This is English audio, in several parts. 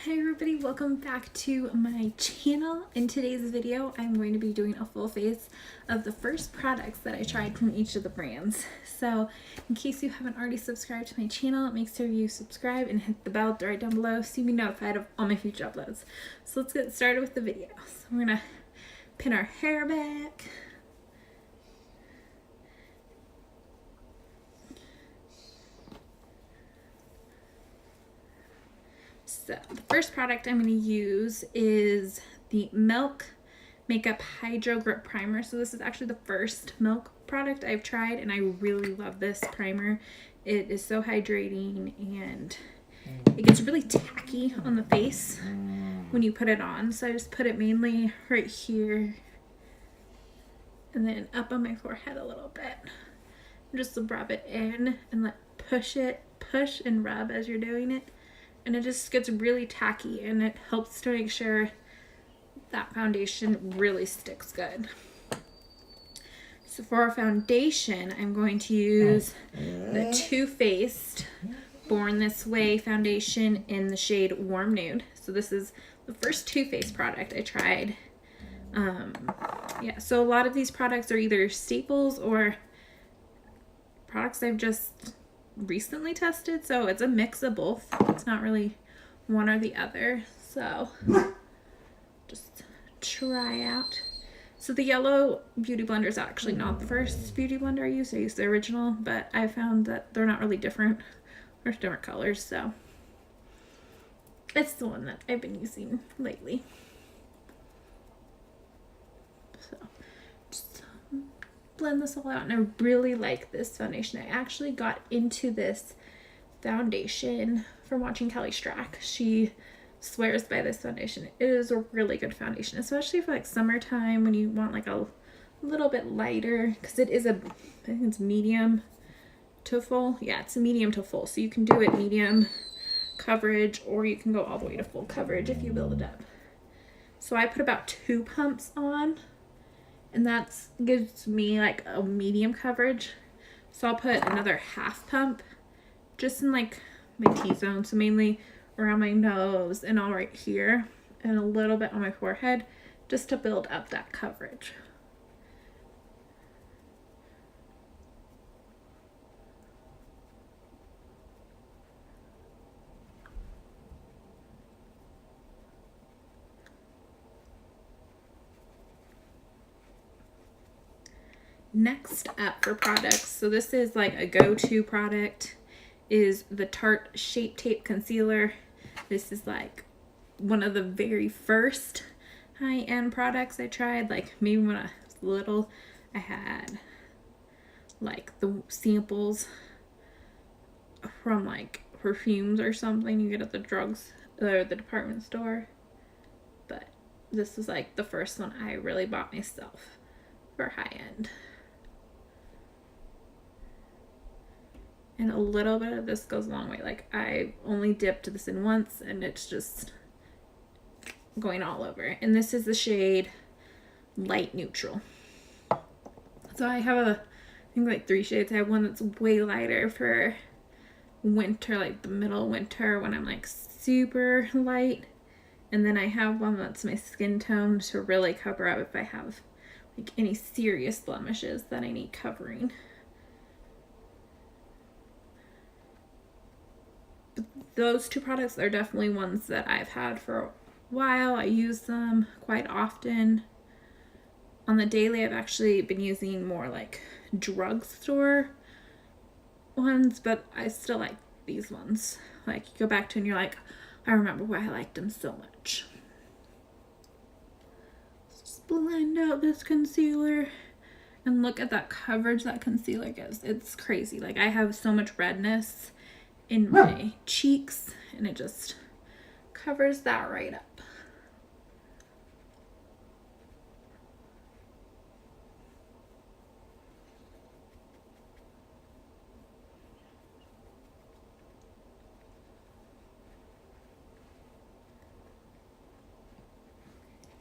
Hi everybody, welcome back to my channel. In today's video, I'm going to be doing a full face of the first products that I tried from each of the brands. So in case you haven't already subscribed to my channel, make sure you subscribe and hit the bell right down below so you be notified of all my future uploads. So let's get started with the video. So we're gonna pin our hair back. So the first product I'm going to use is the Milk Makeup Hydro Grip Primer. So this is actually the first Milk product I've tried, and I really love this primer. It is so hydrating, and it gets really tacky on the face when you put it on. So I just put it mainly right here and then up on my forehead a little bit. Just rub it in and push and rub as you're doing it. And it just gets really tacky, and it helps to make sure that foundation really sticks good. So for our foundation, I'm going to use the Too Faced Born This Way foundation in the shade Warm Nude. So this is the first Too Faced product I tried. So a lot of these products are either staples or products I've just recently tested, so it's a mix of both. It's not really one or the other, so just try out. So the yellow beauty blender is actually not the first beauty blender I used. I used the original, but I found that they're not really different. There's different colors, so it's the one that I've been using lately. So just blend this all out, and I really like this foundation. I actually got into this foundation from watching Kelly Strack. She swears by this foundation. It is a really good foundation, especially for like summertime when you want like a little bit lighter, because it is I think it's medium to full. Yeah, it's a medium to full, so you can do it medium coverage, or you can go all the way to full coverage if you build it up. So I put about 2 pumps on, and that gives me like a medium coverage. So I'll put another half pump just in like my T-zone, so mainly around my nose and all right here, and a little bit on my forehead, just to build up that coverage. Next up for products, so this is like a go-to product, is the Tarte Shape Tape Concealer. This is like one of the very first high-end products I tried. Like maybe when I was little, I had like the samples from like perfumes or something you get at the drugs or the department store. But this was like the first one I really bought myself for high-end. And a little bit of this goes a long way. Like I only dipped this in once, and it's just going all over. And this is the shade Light Neutral. So I have I think like 3 shades. I have one that's way lighter for winter, like the middle winter when I'm like super light. And then I have one that's my skin tone to really cover up if I have like any serious blemishes that I need covering. Those 2 products are definitely ones that I've had for a while. I use them quite often. On the daily, I've actually been using more like drugstore ones, but I still like these ones. Like you go back to and you're like, I remember why I liked them so much. Just blend out this concealer, and look at that coverage that concealer gives. It's crazy. Like I have so much redness in my cheeks, and it just covers that right up.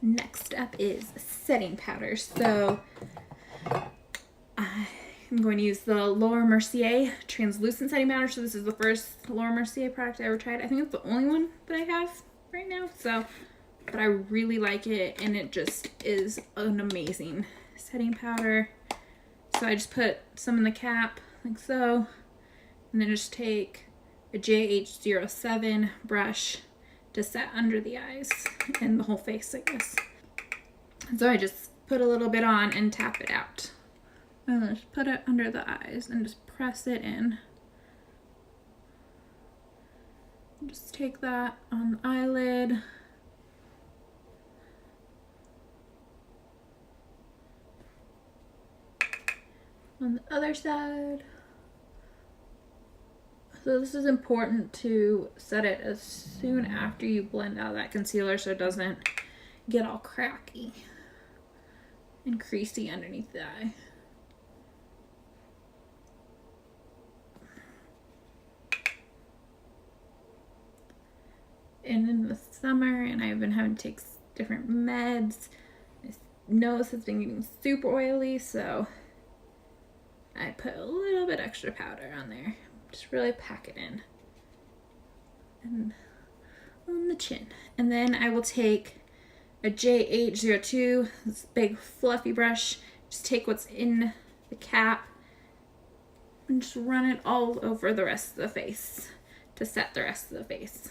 Next up is setting powder. So I'm going to use the Laura Mercier translucent setting powder. So this is the first Laura Mercier product I ever tried. I think it's the only one that I have. right now, so, but I really like it, and it just is an amazing setting powder. So I just put some in the cap, like so, and then just take a JH07 brush to set under the eyes and the whole face, I guess. And so I just put a little bit on and tap it out. And then just put it under the eyes and just press it in. Just take that on the eyelid. On the other side. So this is important to set it as soon after you blend out that concealer so it doesn't get all cracky and creasy underneath the eye. And in the summer, and I've been having to take different meds, my nose has been getting super oily, so I put a little bit extra powder on there. Just really pack it in. And on the chin. And then I will take a JH02, this big fluffy brush, just take what's in the cap and just run it all over the rest of the face to set the rest of the face.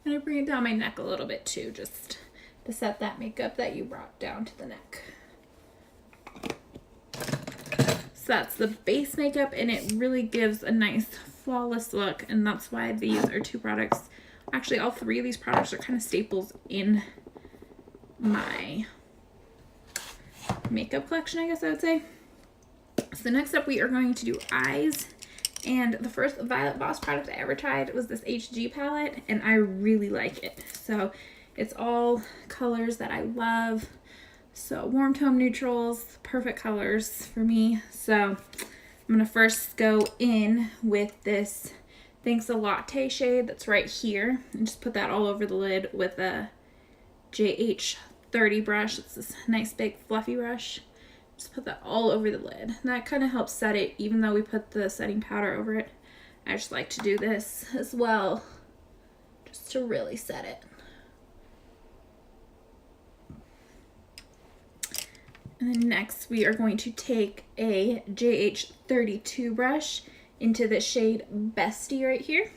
And I bring it down my neck a little bit too, just to set that makeup that you brought down to the neck. So that's the base makeup, and it really gives a nice flawless look, and that's why these are two products. Actually, all three of these products are kind of staples in my makeup collection, I guess I would say. So next up, we are going to do eyes. And the first Violet Voss product I ever tried was this HG palette, and I really like it. So it's all colors that I love. So warm tone neutrals, perfect colors for me. So I'm gonna first go in with this Thanks a Latte shade that's right here, and just put that all over the lid with a JH30 brush. It's this nice big fluffy brush. Just put that all over the lid. And that kind of helps set it, even though we put the setting powder over it. I just like to do this as well, just to really set it. And then next we are going to take a JH32 brush into the shade Bestie right here.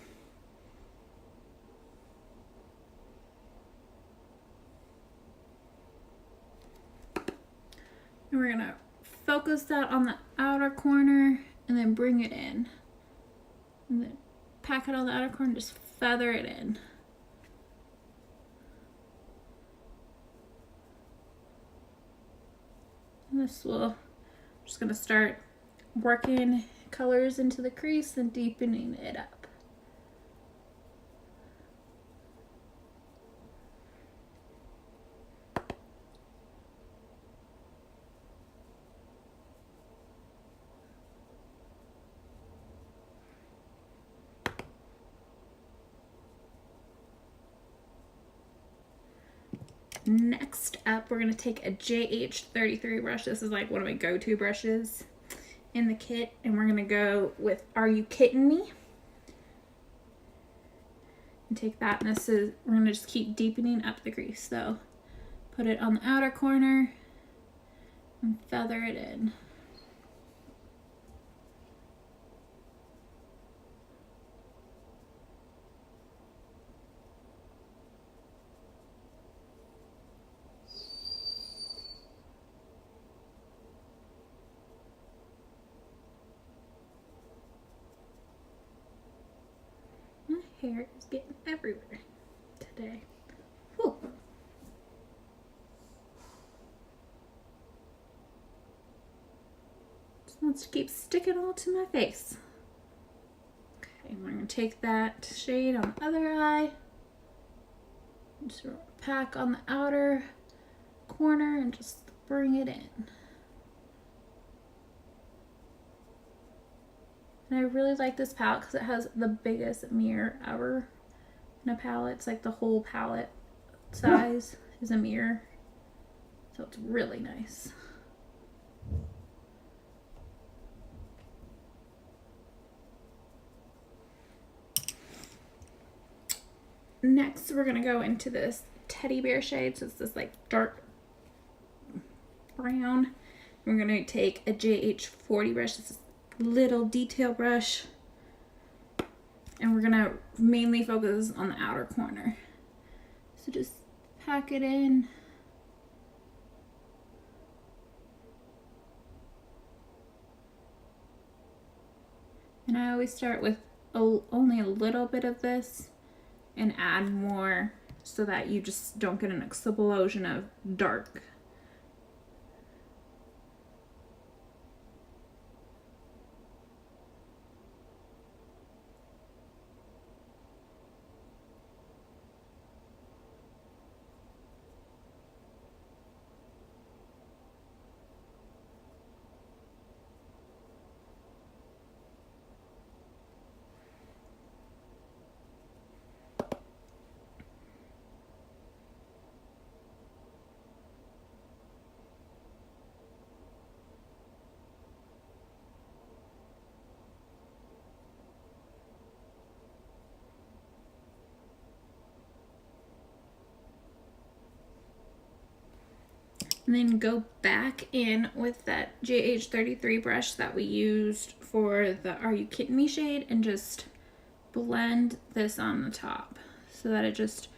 And we're gonna focus that on the outer corner and then bring it in. And then pack it on the outer corner, just feather it in. And this will, just gonna start working colors into the crease and deepening it up. Next up, we're going to take a JH33 brush. This is like one of my go-to brushes in the kit. And we're going to go with Are You Kidding Me? And take that, and this is, we're going to just keep deepening up the crease. So put it on the outer corner and feather it in. Hair is getting everywhere today. Whew. Just wants to keep sticking all to my face. Okay, we're gonna take that shade on the other eye. Just pack on the outer corner and just bring it in. And I really like this palette because it has the biggest mirror ever in a palette. It's like the whole palette size is a mirror. So it's really nice. Next, we're going to go into this teddy bear shade. So it's this like dark brown. We're going to take a JH40 brush. This is a little detail brush. And we're going to mainly focus on the outer corner. So just pack it in. And I always start with only a little bit of this and add more so that you just don't get an explosion of dark. And then go back in with that JH33 brush that we used for the Are You Kidding Me shade and just blend this on the top so that it just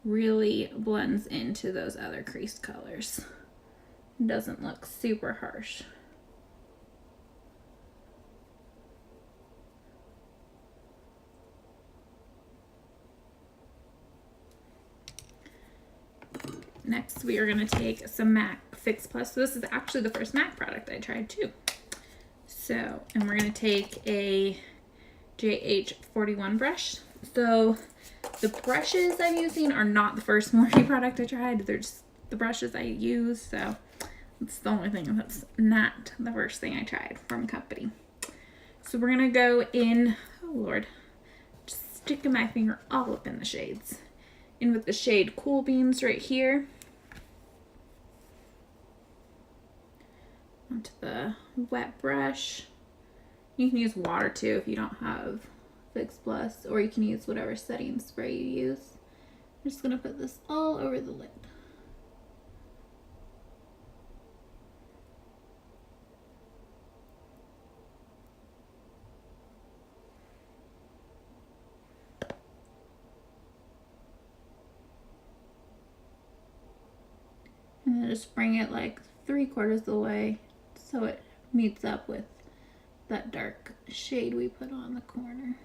really blends into those other creased colors. It doesn't look super harsh. Next, we are going to take some MAC Fix Plus. So this is actually the first MAC product I tried too. So, and we're going to take a JH41 brush. So the brushes I'm using are not the first Morphe product I tried. They're just the brushes I use. So it's the only thing that's not the first thing I tried from company. So we're going to go in, oh Lord, just sticking my finger all up in the shades. In with the shade Cool Beans right here. Onto the wet brush. You can use water too if you don't have Fix Plus, or you can use whatever setting spray you use. I'm just going to put this all over the lid. And then just bring it like 3/4 of the way so it meets up with that dark shade we put on the corner.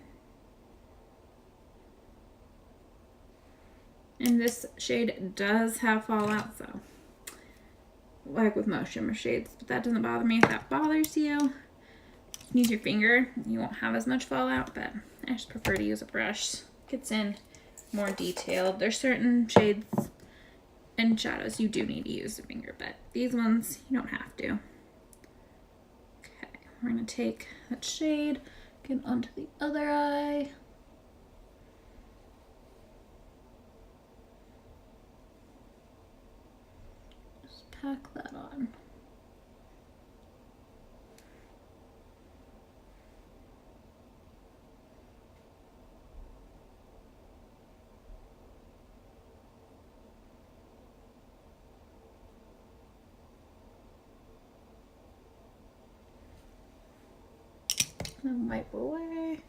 And this shade does have fallout, so like with most shimmer shades, but that doesn't bother me. If that bothers you, you can use your finger. You won't have as much fallout, but I just prefer to use a brush. Gets in more detailed. There's certain shades and shadows you do need to use a finger, but these ones you don't have to. Okay, we're gonna take that shade, get onto the other eye. Just pack that on. And wipe away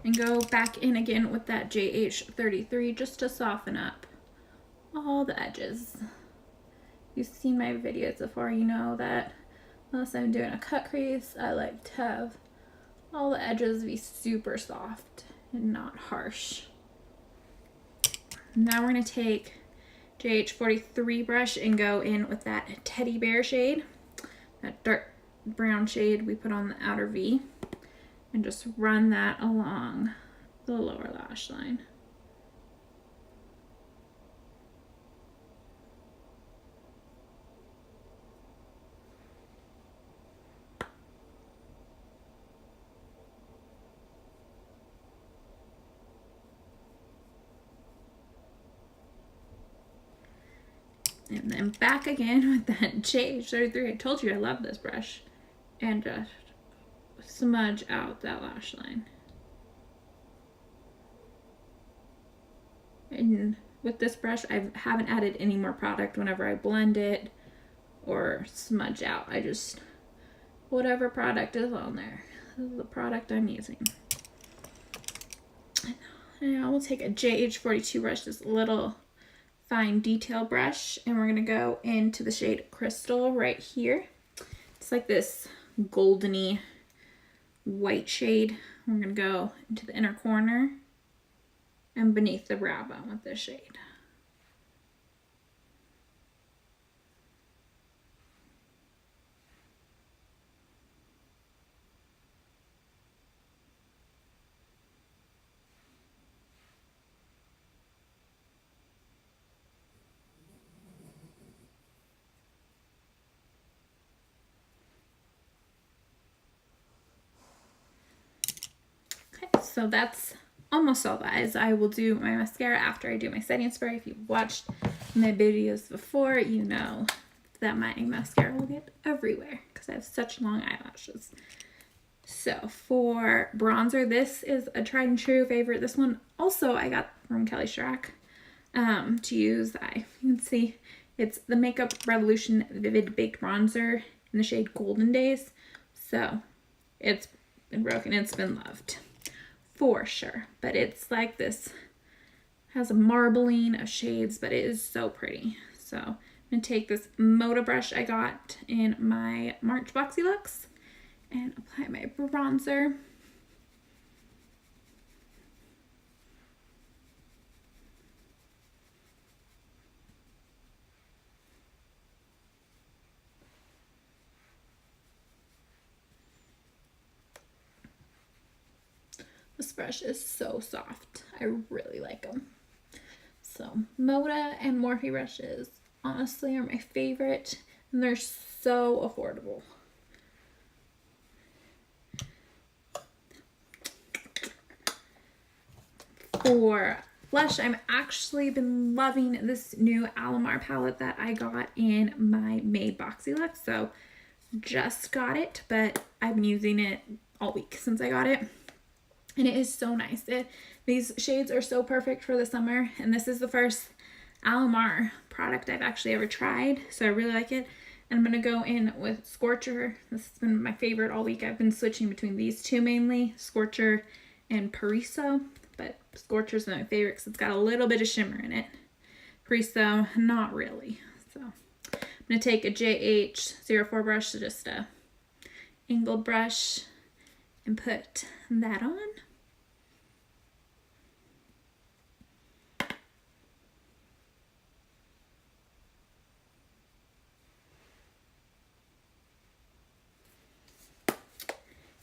and go back in again with that JH33 just to soften up all the edges. You've seen my videos before, you know that unless I'm doing a cut crease, I like to have all the edges be super soft and not harsh. Now we're going to take JH43 brush and go in with that teddy bear shade, that dark brown shade we put on the outer V. And just run that along the lower lash line. And then back again with that JH33. I told you I love this brush. And just smudge out that lash line. And with this brush, I haven't added any more product whenever I blend it or smudge out. I just, whatever product is on there, this is the product I'm using. And I will take a JH42 brush, this little fine detail brush, and we're gonna go into the shade Crystal right here. It's like this goldeny white shade. We're gonna go into the inner corner and beneath the brow bone with this shade. So that's almost all, guys. I will do my mascara after I do my setting spray. If you've watched my videos before, you know that my mascara will get everywhere because I have such long eyelashes. So for bronzer, this is a tried and true favorite. This one also I got from Kelly Schrack to use. You can see it's the Makeup Revolution Vivid Baked Bronzer in the shade Golden Days. So it's been broken. It's been loved. For sure, but it's like this, has a marbling of shades, but it is so pretty. So I'm gonna take this Moda brush I got in my March Boxy Looks and apply my bronzer. This brush is so soft. I really like them. So Moda and Morphe brushes honestly are my favorite, and they're so affordable. For blush, I'm actually been loving this new Alamar palette that I got in my May Boxy Look. So just got it, but I've been using it all week since I got it. And it is so nice. These shades are so perfect for the summer. And this is the first Alamar product I've actually ever tried. So I really like it. And I'm going to go in with Scorcher. This has been my favorite all week. I've been switching between these two mainly, Scorcher and Pariso. But Scorcher's my favorite because it's got a little bit of shimmer in it. Pariso, not really. So I'm going to take a JH04 brush, so just a angled brush, and put that on.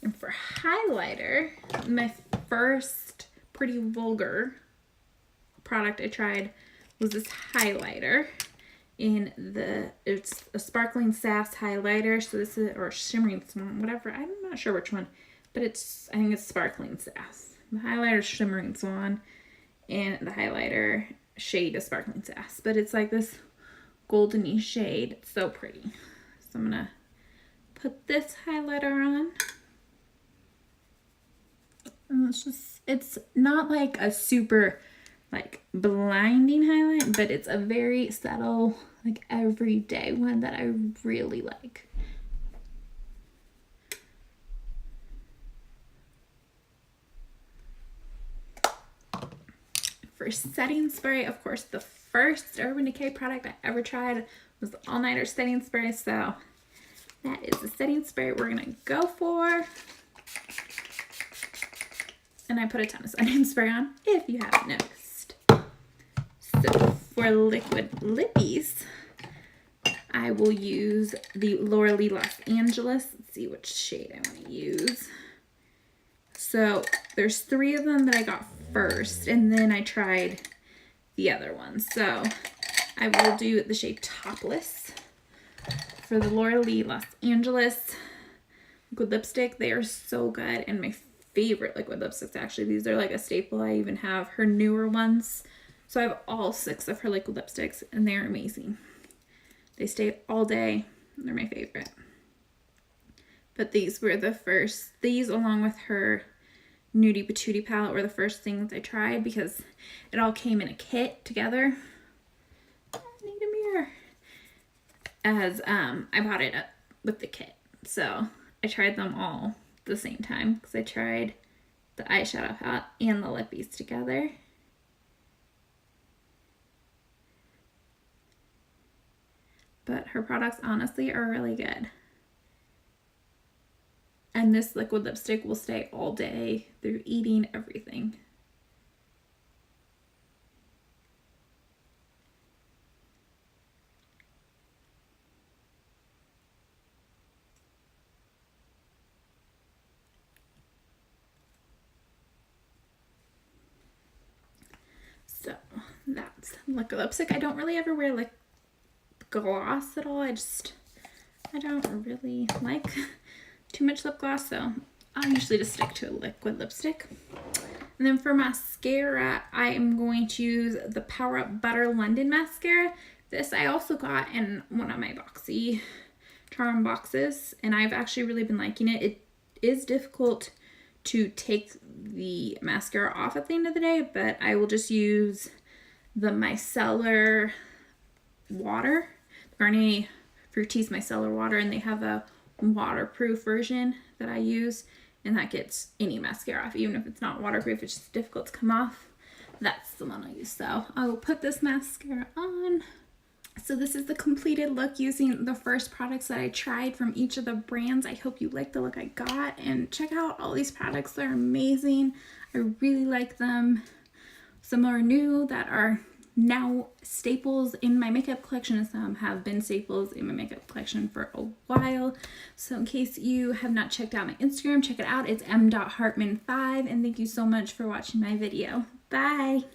And for highlighter, my first Pretty Vulgar product I tried was this highlighter it's a Sparkling Sass highlighter. So this is, or Shimmering Swan, whatever. I'm not sure which one. But I think it's Sparkling Sass. The highlighter is Shimmering Swan, and the highlighter shade is Sparkling Sass. But it's like this goldeny shade. It's so pretty. So I'm going to put this highlighter on. And it's not like a super like blinding highlight, but it's a very subtle, like everyday one that I really like. For setting spray, of course, the first Urban Decay product I ever tried was the All Nighter setting spray. So that is the setting spray we're gonna go for. And I put a ton of setting spray on, if you haven't noticed. So for liquid lippies, I will use the Laura Lee Los Angeles. Let's see which shade I want to use. So there's 3 of them that I got first, and then I tried the other ones. So I will do the shade Topless for the Laura Lee Los Angeles liquid lipstick. They are so good, and my favorite liquid lipsticks, actually. These are like a staple. I even have her newer ones. So I have all 6 of her liquid lipsticks, and they're amazing. They stay all day. They're my favorite. But these were the first. These, along with her Nudie Patootie palette were the first things I tried because it all came in a kit together. I need a mirror. As I bought it with the kit. So I tried them all at the same time because I tried the eyeshadow palette and the lippies together. But her products honestly are really good. And this liquid lipstick will stay all day through eating, everything. So that's liquid lipstick. I don't really ever wear lip gloss at all. I don't really like too much lip gloss, so I'll usually just stick to a liquid lipstick. And then for mascara, I am going to use the Power Up Butter London mascara. This I also got in one of my Boxy Charm boxes, and I've actually really been liking it. It is difficult to take the mascara off at the end of the day, but I will just use the micellar water, Garnier Fructis micellar water, and they have a waterproof version that I use, and that gets any mascara off. Even if it's not waterproof, it's just difficult to come off. That's the one I use. So I will put this mascara on. So this is the completed look using the first products that I tried from each of the brands. I hope you like the look I got, and check out all these products. They're amazing. I really like them. Some are new that are now staples in my makeup collection, and some have been staples in my makeup collection for a while. So in case you have not checked out my Instagram, check it out. It's m.hartman5, and thank you so much for watching my video. Bye!